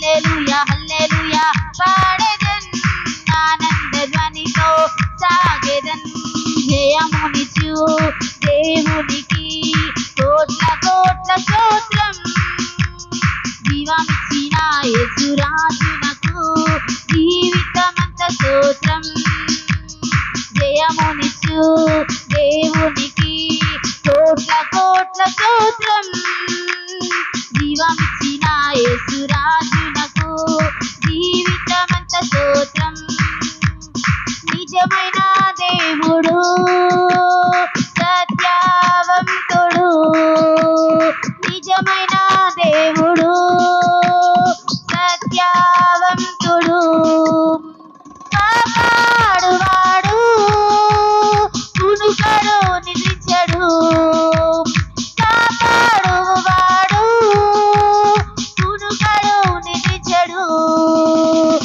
హల్లెలూయా హల్లెలూయా పాడెదన్ ఆనంద ధ్వనితో సాగెదన్ జయమునిచు దేవునికి కోట్ల కోట్ల స్తోత్రం జీవమిచ్చిన యేసురాజునకు జీవితమంత స్తోత్రం జయమునిచ్చు దేవునికి కోట్ల కోట్ల స్తోత్రం జీవమిచ్చిన యేసురాజునకు జీవితమంత స్తోత్రం నిజమైన దేవుడు